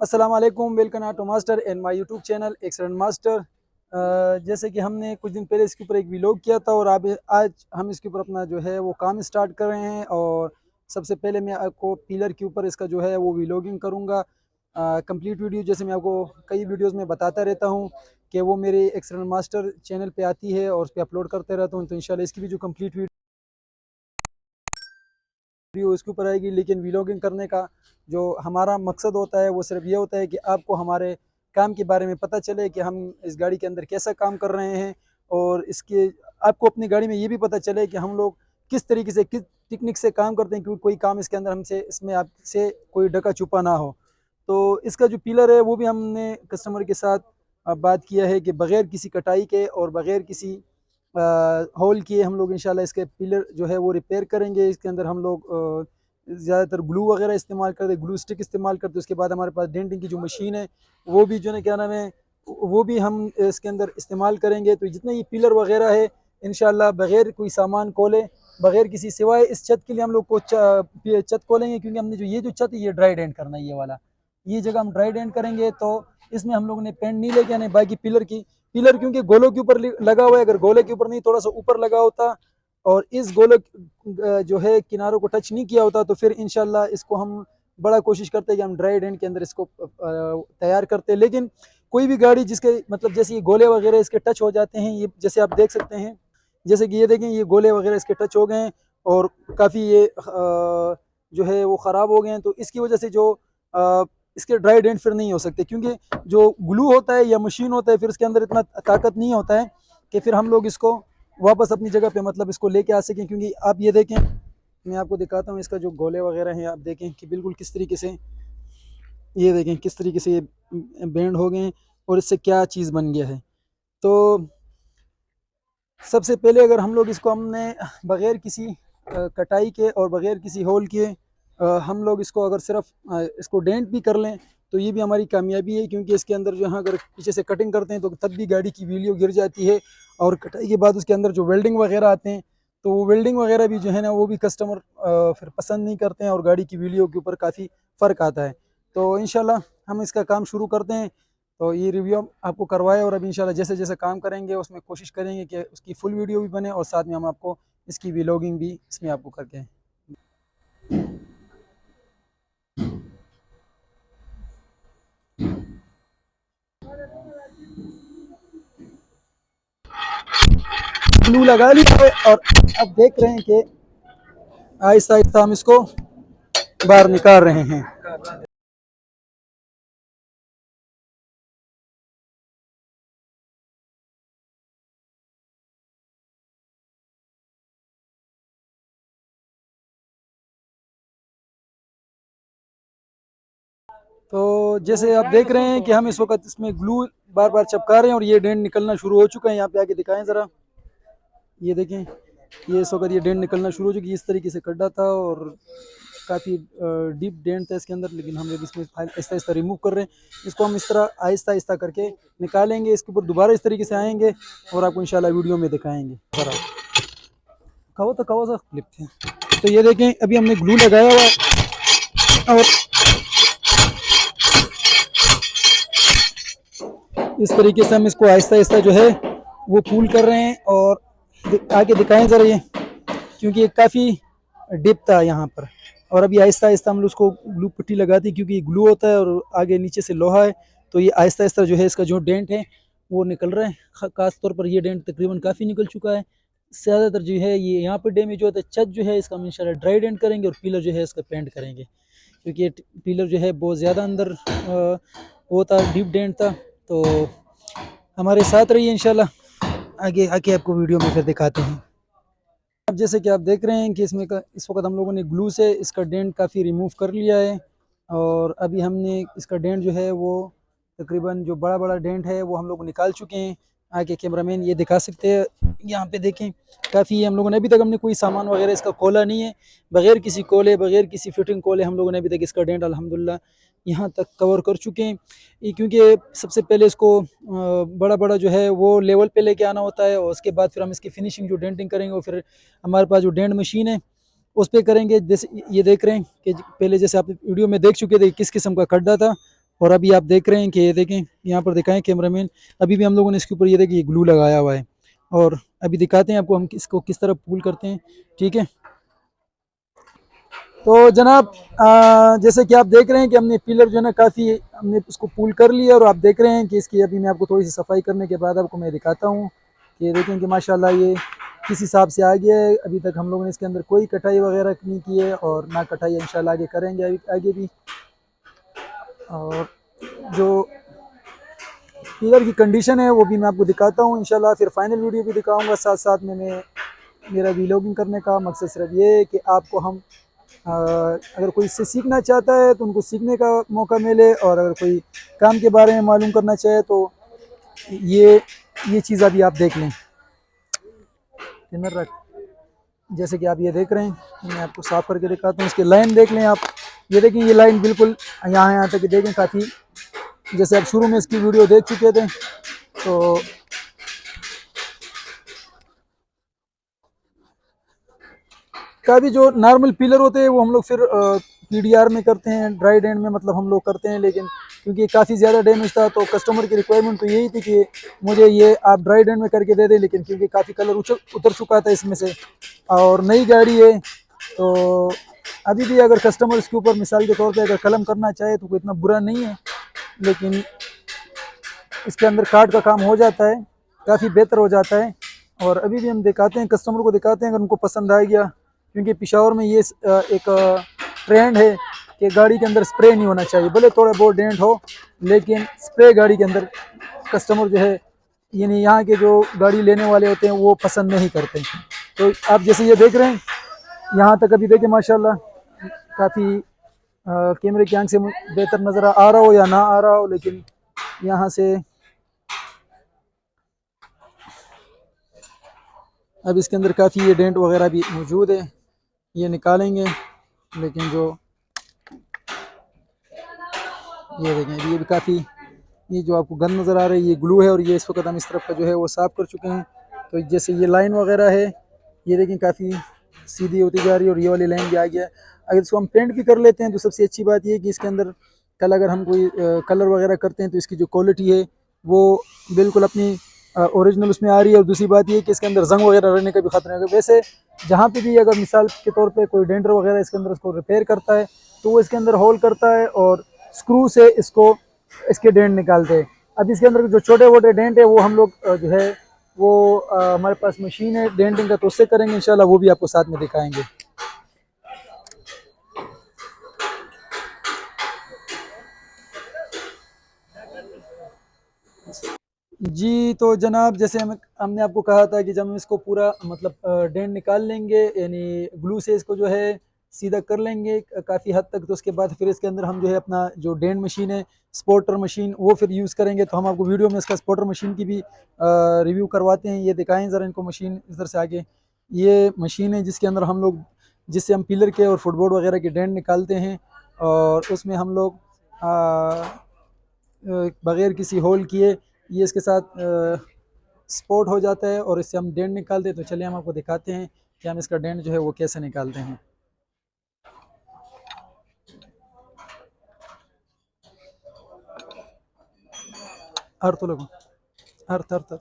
अस्सलाम वालेकुम, welcome to master and my YouTube channel excellent master. जैसे कि हमने कुछ दिन पहले इसके ऊपर एक व्लॉग किया था और अब आज हम इसके ऊपर अपना जो है वो काम स्टार्ट कर रहे हैं। और सबसे पहले मैं आपको पिलर के ऊपर इसका जो है वो व्लॉगिंग करूँगा। कंप्लीट वीडियो जैसे मैं आपको कई वीडियोज़ में बताता रहता हूँ कि वो मेरे एक्सलेंट मास्टर चैनल पर आती है और उस पर अपलोड करते रहता हूँ। तो इंशाल्लाह इसकी भी जो कंप्लीट वीडियो इसके ऊपर आएगी। लेकिन व्लॉगिंग करने का जो हमारा मकसद होता है वो सिर्फ ये होता है कि आपको हमारे काम के बारे में पता चले कि हम इस गाड़ी के अंदर कैसा काम कर रहे हैं, और इसके आपको अपनी गाड़ी में ये भी पता चले कि हम लोग किस तरीके से किस टेक्निक से काम करते हैं, क्योंकि कोई काम इसके अंदर हमसे इसमें आपसे कोई डका छुपा ना हो। तो इसका जो पिलर है वो भी हमने कस्टमर के साथ बात किया है कि बग़ैर किसी कटाई के और बग़ैर किसी होल किए हम लोग इंशाल्लाह इसके पिलर जो है वो रिपेयर करेंगे। इसके अंदर हम लोग ज़्यादातर ग्लू वगैरह इस्तेमाल करते, ग्लू स्टिक इस्तेमाल करते। उसके बाद हमारे पास डेंटिंग की जो मशीन है वो भी जो है क्या नाम है वो भी हम इसके अंदर इस्तेमाल करेंगे। तो जितने ये पिलर वगैरह है इंशाल्लाह बग़ैर कोई सामान खोले, बग़ैर किसी सिवाय इस छत के लिए हम लोग को छत खोलेंगे, क्योंकि हमने जो ये जो छत है ये ड्राई डेंट करना है। ये वाला ये जगह हम ड्राई डेंट करेंगे तो इसमें हम लोगों ने पेंट नहीं लेके आने। बाकी पिलर क्योंकि गोलों के ऊपर लगा हुआ है, अगर गोले के ऊपर नहीं थोड़ा सा ऊपर लगा होता और इस गोले जो है किनारों को टच नहीं किया होता तो फिर इंशाल्लाह इसको हम बड़ा कोशिश करते हैं कि हम ड्राई डेंट के अंदर इसको तैयार करते हैं। लेकिन कोई भी गाड़ी जिसके मतलब जैसे ये गोले वगैरह इसके टच हो जाते हैं, ये जैसे आप देख सकते हैं, जैसे कि ये देखें ये गोले वगैरह इसके टच हो गए हैं और काफ़ी ये जो है वो ख़राब हो गए हैं। तो इसकी वजह से जो इसके ड्राई डेंट फिर नहीं हो सकते, क्योंकि जो ग्लू होता है या मशीन होता है फिर इसके अंदर इतना ताकत नहीं होता है कि फिर हम लोग इसको वापस अपनी जगह पे मतलब इसको लेके आ सकें। क्योंकि आप ये देखें, मैं आपको दिखाता हूँ इसका जो गोले वगैरह हैं, आप देखें कि बिल्कुल किस तरीके से ये देखें किस तरीके से ये बेंड हो गए हैं और इससे क्या चीज़ बन गया है। तो सबसे पहले अगर हम लोग इसको हमने बग़ैर किसी कटाई के और बग़ैर किसी होल के हम लोग इसको अगर सिर्फ इसको डेंट भी कर लें तो ये भी हमारी कामयाबी है, क्योंकि इसके अंदर जो है अगर पीछे से कटिंग करते हैं तो तब भी गाड़ी की व्हीलियो गिर जाती है। और कटाई के बाद उसके अंदर जो वेल्डिंग वगैरह आते हैं तो वो वेल्डिंग वगैरह भी जो है ना वो भी कस्टमर फिर पसंद नहीं करते हैं और गाड़ी की व्हीलियो के ऊपर काफ़ी फ़र्क आता है। तो इंशाल्लाह हम इसका काम शुरू करते हैं। तो ये रिव्यू आपको करवाए और अब इंशाल्लाह जैसे जैसे काम करेंगे उसमें कोशिश करेंगे कि उसकी फुल वीडियो भी बने और साथ में हम आपको इसकी व्लॉगिंग भी इसमें आपको करके ग्लू लगा लिया है। और अब देख रहे हैं कि आहिस्ता आहिस्ता हम इसको बाहर निकाल रहे हैं। तो जैसे आप देख रहे हैं कि हम इस वक्त इसमें ग्लू बार बार चिपका रहे हैं और ये डेंट निकलना शुरू हो चुका है। यहाँ पे आके दिखाएं ज़रा, ये देखें ये इस वक्त ये डेंट निकलना शुरू हो चुकी है। इस तरीके से कड्डा था और काफ़ी डीप डेंट था इसके अंदर, लेकिन हम लोग इसमें आहिस्ता आहिस्ता रिमूव कर रहे हैं। इसको हम इस तरह आहिस्ता आहिस्ता करके निकालेंगे। इसके ऊपर दोबारा इस तरीके से आएंगे और आपको इंशाल्लाह वीडियो में दिखाएंगे। ज़रा कहो सा क्लिप थे। तो ये देखें अभी हमने ग्लू लगाया हुआ है और इस तरीके से हम इसको आहिस्ता आहिस्ता जो है वो पुल कर रहे हैं। और आगे दिखाएं ज़रा ये, क्योंकि ये काफ़ी डिप था यहाँ पर। और अभी आहिस्ता आहिस्ता हम उसको ग्लू पट्टी लगाती है, क्योंकि ग्लू होता है और आगे नीचे से लोहा है। तो ये आहिस्ता आहिस्ता जो है इसका जो डेंट है वो निकल रहा है। खास तौर पर ये डेंट तकरीबन काफ़ी निकल चुका है। ज़्यादातर जो है ये यहाँ पर डैमेज होता है। छत जो है इसका हम इंशाल्लाह ड्राई डेंट करेंगे और पिलर जो है इसका पेंट करेंगे, क्योंकि ये पिलर जो है बहुत ज़्यादा अंदर वो था, डीप डेंट था। तो हमारे साथ रहिए, इंशाल्लाह आगे आके आपको वीडियो में फिर दिखाते हैं। अब जैसे कि आप देख रहे हैं कि इसमें इस वक्त हम लोगों ने ग्लू से इसका डेंट काफ़ी रिमूव कर लिया है। और अभी हमने इसका डेंट जो है वो तकरीबन जो बड़ा बड़ा डेंट है वो हम लोग निकाल चुके हैं। आगे कैमरामैन ये दिखा सकते हैं, यहाँ पे देखें काफ़ी हम लोगों ने अभी तक हमने कोई सामान वगैरह इसका खोला नहीं है। बग़ैर किसी खोले बग़ैर किसी फिटिंग खोले हम लोगों ने अभी तक इसका डेंट अल्हम्दुलिल्लाह यहाँ तक कवर कर चुके हैं। ये क्योंकि सबसे पहले इसको बड़ा बड़ा जो है वो लेवल पे लेके आना होता है और उसके बाद फिर हम इसकी फिनिशिंग जो डेंटिंग करेंगे वो फिर हमारे पास जो डेंट मशीन है उस पर करेंगे। जैसे ये देख रहे हैं कि पहले जैसे आप वीडियो में देख चुके थे किस किस्म का खड्डा था, और अभी आप देख रहे हैं कि ये देखें, यहाँ पर दिखाएं कैमरामैन, अभी भी हम लोगों ने इसके ऊपर ये देखिए ये ग्लू लगाया हुआ है। और अभी दिखाते हैं आपको हम इसको किस तरह पुल करते हैं। ठीक है, तो जनाब जैसे कि आप देख रहे हैं कि हमने पिलर जो है ना काफ़ी हमने उसको पुल कर लिया, और आप देख रहे हैं कि इसकी अभी मैं आपको थोड़ी सी सफाई करने के बाद आपको मैं दिखाता हूँ कि देखें कि माशाल्लाह ये किस हिसाब से आ गया है। अभी तक हम लोगों ने इसके अंदर कोई कटाई वगैरह नहीं की है, और ना कटाई इंशाल्लाह आगे करेंगे आगे भी। और जो पिलर की कंडीशन है वो भी मैं आपको दिखाता हूँ इंशाल्लाह, फिर फाइनल वीडियो भी दिखाऊंगा। साथ साथ में मैं मेरा व्लॉगिंग करने का मकसद सिर्फ ये है कि आपको हम अगर कोई इससे सीखना चाहता है तो उनको सीखने का मौका मिले, और अगर कोई काम के बारे में मालूम करना चाहे तो ये चीज़ अभी आप देख लें। किन्नर रख, जैसे कि आप ये देख रहे हैं, मैं आपको साफ करके दिखाता हूँ। इसकी लाइन देख लें आप, ये देखें ये लाइन बिल्कुल यहाँ तक देखें काफ़ी, जैसे आप शुरू में इसकी वीडियो देख चुके थे। तो काफ़ी जो नॉर्मल पिलर होते हैं वो हम लोग फिर पीडीआर में करते हैं, ड्राई एंड में मतलब हम लोग करते हैं, लेकिन क्योंकि काफ़ी ज़्यादा डैमेज था तो कस्टमर की रिक्वायरमेंट तो यही थी कि मुझे ये आप ड्राई एंड में करके दे दें, लेकिन क्योंकि काफ़ी कलर उतर चुका था इसमें से और नई गाड़ी है, तो अभी भी अगर कस्टमर इसके ऊपर मिसाल के तौर पर अगर कलम करना चाहे तो कोई इतना बुरा नहीं है, लेकिन इसके अंदर कार्ड का काम हो जाता है, काफ़ी बेहतर हो जाता है। और अभी भी हम दिखाते हैं, कस्टमर को दिखाते हैं, अगर उनको पसंद आ गया, क्योंकि पेशावर में ये एक ट्रेंड है कि गाड़ी के अंदर स्प्रे नहीं होना चाहिए, भले थोड़ा बहुत डेंट हो, लेकिन स्प्रे गाड़ी के अंदर कस्टमर जो है यानी यहाँ के जो गाड़ी लेने वाले होते हैं वो पसंद नहीं करते। तो आप जैसे ये देख रहे हैं यहाँ तक, अभी देखें माशाल्लाह काफ़ी कैमरे की आंख से बेहतर नज़र आ रहा हो या ना आ रहा हो, लेकिन यहाँ से अब इसके अंदर काफ़ी ये डेंट वगैरह भी मौजूद है, ये निकालेंगे। लेकिन जो ये देखें ये भी काफ़ी, ये जो आपको गंद नज़र आ रही है ये ग्लू है, और ये इस वक्त हम इस तरफ का जो है वो साफ़ कर चुके हैं। तो जैसे ये लाइन वगैरह है ये देखें काफ़ी सीधी होती जा रही है, और ये वाली लाइन भी आ गया है। अगर इसको हम पेंट भी कर लेते हैं तो सबसे अच्छी बात ये है कि इसके अंदर कल अगर हम कोई कलर वगैरह करते हैं तो इसकी जो क्वालिटी है वो बिल्कुल अपनी ओरिजिनल उसमें आ रही है। और दूसरी बात ये कि इसके अंदर जंग वगैरह रहने का भी खतरा है। वैसे जहाँ पे भी अगर मिसाल के तौर पे कोई डेंटर वगैरह इसके अंदर उसको रिपेयर करता है तो वो इसके अंदर होल करता है और स्क्रू से इसके डेंट निकालते हैं। अब इसके अंदर जो छोटे मोटे डेंट है वो हम लोग जो है वो हमारे पास मशीन है डेंटिंग का, तो उससे करेंगे इंशाल्लाह, वो भी आपको साथ में दिखाएंगे। जी तो जनाब जैसे हमने आपको कहा था कि जब हम इसको पूरा मतलब डेंट निकाल लेंगे, यानी ग्लू से इसको जो है सीधा कर लेंगे काफ़ी हद तक, तो उसके बाद फिर इसके अंदर हम जो है अपना जो डेंट मशीन है स्पॉटर मशीन वो फिर यूज़ करेंगे। तो हम आपको वीडियो में इसका स्पॉटर मशीन की भी रिव्यू करवाते हैं। ये दिखाएं ज़रा इनको मशीन इधर से आगे, ये मशीन है जिसके अंदर हम लोग जिससे हम पिलर के और फुटबोर्ड वगैरह के डेंट निकालते हैं, और उसमें हम लोग बग़ैर किसी होल किए ये इसके साथ स्पॉट हो जाता है और इससे हम डेंट निकालते हैं। तो चलिए हम आपको दिखाते हैं कि हम इसका डेंट जो है वो कैसे निकालते हैं। अर्थ लगो अर्थ अर्थ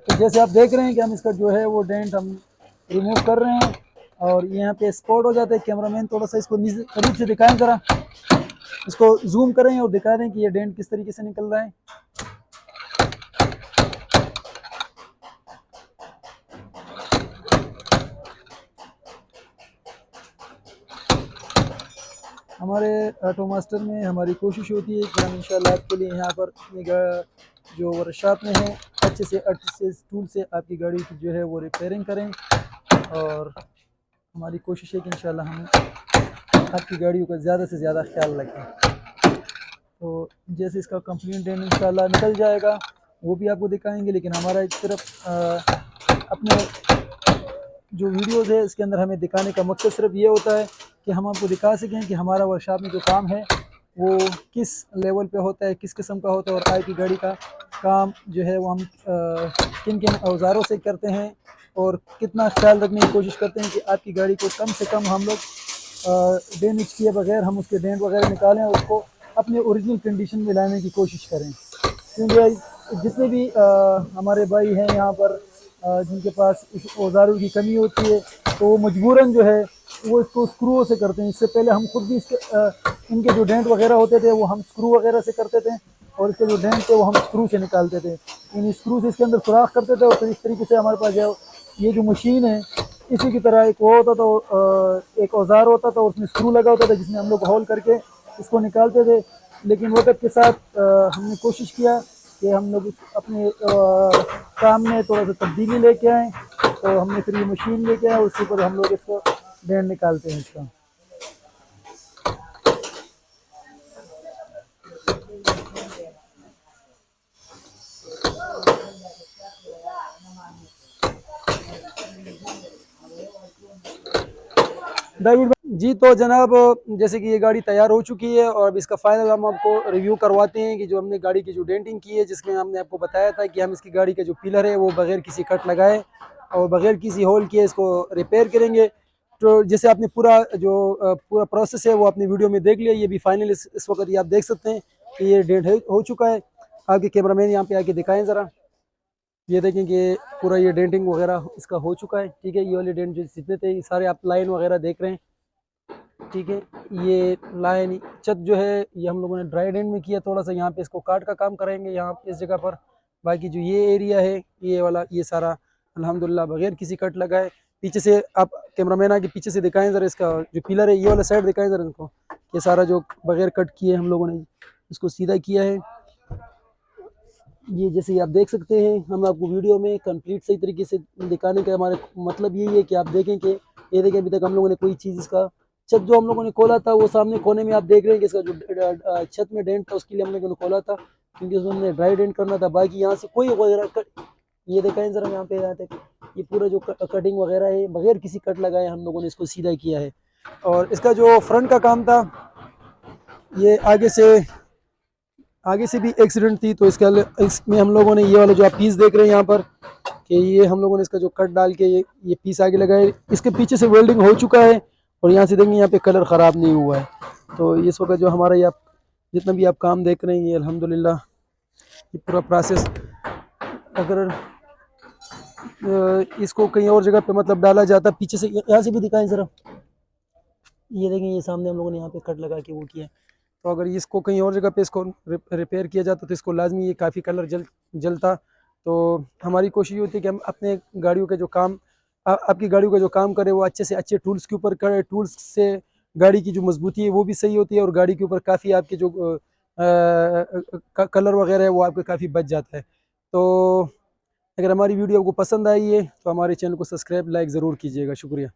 तो जैसे आप देख रहे हैं कि हम इसका जो है वो डेंट हम रिमूव कर रहे हैं, और यहाँ पे स्पॉट हो जाता है। कैमरामैन थोड़ा सा इसको करीब से दिखाएं, ज़रा इसको जूम करें और दिखा दें कि ये डेंट किस तरीके से निकल रहा है। हमारे ऑटो मास्टर में हमारी कोशिश होती है कि हम इंशाल्लाह आपके लिए यहाँ पर जो वर्कशॉप में है अच्छे से टूल से आपकी गाड़ी की जो है वो रिपेयरिंग करें, और हमारी कोशिश है कि इंशाल्लाह हम आपकी गाड़ियों का ज़्यादा से ज़्यादा ख्याल रखें। तो जैसे इसका कंप्लीट डेंट इंशाल्लाह निकल जाएगा वो भी आपको दिखाएंगे, लेकिन हमारा एक सिर्फ अपने जो वीडियोज़ है इसके अंदर हमें दिखाने का मकसद सिर्फ ये होता है कि हम आपको दिखा सकें कि हमारा वर्कशॉप में जो काम है वो किस लेवल पे होता है, किस किस्म का होता है, और आपकी गाड़ी का काम जो है वो हम किन किन औज़ारों से करते हैं, और कितना ख्याल रखने की कोशिश करते हैं कि आपकी गाड़ी को कम से कम हम लोग डैमेज किए बगैर हम उसके डेंट वगैरह निकालें और उसको अपने ओरिजिनल कंडीशन में लाने की कोशिश करें। क्योंकि जितने भी हमारे भाई हैं यहाँ पर जिनके पास इस औजारों की कमी होती है तो वो मजबूरन जो है वो इसको स्क्रूओं से करते हैं। इससे पहले हम खुद भी इनके जो डेंट वगैरह होते थे वो हम स्क्रू वगैरह से करते थे और इसके जो डेंट थे वो हम स्क्रू से निकालते थे। इन स्क्रू से इसके अंदर सुराख करते थे और फिर इस तरीके से हमारे पास जो ये जो मशीन है इसी की तरह एक वो होता था, एक औजार होता था, उसमें स्क्रू लगा होता था जिसमें हम लोग होल करके इसको निकालते थे। लेकिन वक्त के साथ हमने कोशिश किया कि हम लोग अपने काम में थोड़ा सा तब्दीली लेके आए, तो हमने फिर ये मशीन लेके आए, उसके ऊपर हम लोग इसको डेंट निकालते हैं इसका। दाऊद जी, तो जनाब जैसे कि ये गाड़ी तैयार हो चुकी है और अब इसका फाइनल हम आपको रिव्यू करवाते हैं कि जो हमने गाड़ी की जो डेंटिंग की है, जिसमें हमने आपको बताया था कि हम इसकी गाड़ी के जो पिलर है वो बगैर किसी कट लगाए और बगैर किसी होल किए इसको रिपेयर करेंगे। तो जैसे आपने पूरा प्रोसेस है वो अपनी वीडियो में देख लिया। ये भी फाइनल इस वक्त ये आप देख सकते हैं कि ये डेंट हो चुका है। आपके कैमरामैन यहाँ पे आके दिखाएं ज़रा, ये देखें कि पूरा ये डेंटिंग वगैरह इसका हो चुका है। ठीक है, ये वाले डेंट जो जितने थे ये सारे आप लाइन वगैरह देख रहे हैं। ठीक है, ये लाइन छत जो है ये हम लोगों ने ड्राई डेंट में किया, थोड़ा सा यहाँ पे इसको काट का काम करेंगे यहाँ इस जगह पर। बाकी जो ये एरिया है ये वाला ये सारा अल्हम्दुलिल्लाह बगैर किसी कट लगाए। पीछे से आप कैमरामैन आके पीछे से दिखाएं ज़रा, इसका जो पिलर है ये वाला साइड दिखाएं ज़रा इनको, ये सारा जो बगैर कट किए हम लोगों ने इसको सीधा किया है। ये जैसे आप देख सकते हैं, हम आपको वीडियो में कंप्लीट सही तरीके से दिखाने का हमारा मतलब यही है कि आप देखें कि ये देखें अभी तक हम लोगों ने कोई चीज़ इसका छत जो हम लोगों ने खोला था वो सामने कोने में आप देख रहे हैं कि इसका जो छत में डेंट था उसके लिए हम लोगों ने खोला था क्योंकि उसमें हमने ड्राई डेंट करना था। बाकी यहाँ से कोई वगैरह ये देखें ज़रा यहाँ पे, यहाँ तक ये पूरा जो कटिंग वगैरह है बगैर किसी कट लगाए हम लोगों ने इसको सीधा किया है। और इसका जो फ्रंट का काम था ये आगे से भी एक्सीडेंट थी, तो इसमें हम लोगों ने ये वाला जो आप पीस देख रहे हैं यहाँ पर कि ये हम लोगों ने इसका जो कट डाल के ये पीस आगे लगाए। इसके पीछे से वेल्डिंग हो चुका है और यहाँ से देखेंगे यहाँ पे कलर ख़राब नहीं हुआ है। तो इस वक्त जो हमारा ये आप जितना भी आप काम देख रहे हैं ये अल्हम्दुलिल्लाह ये पूरा प्रोसेस अगर इसको कहीं और जगह पे मतलब डाला जाता, पीछे से यहाँ से भी दिखाएं ज़रा, ये देखें ये सामने हम लोगों ने यहाँ पे कट लगा के वो किया। तो अगर इसको कहीं और जगह पे इसको रिपेयर किया जाता तो इसको लाजमी ये काफ़ी कलर जलता। तो हमारी कोशिश होती है कि हम अपने गाड़ियों के जो काम आपकी गाड़ियों का जो काम करे वो अच्छे से अच्छे टूल्स के ऊपर करे। टूल्स से गाड़ी की जो मजबूती है वो भी सही होती है और गाड़ी के ऊपर काफ़ी आपके जो कलर वगैरह है वो आपका काफ़ी बच जाता है। तो अगर हमारी वीडियो आपको पसंद आई है तो हमारे चैनल को सब्सक्राइब लाइक ज़रूर कीजिएगा। शुक्रिया।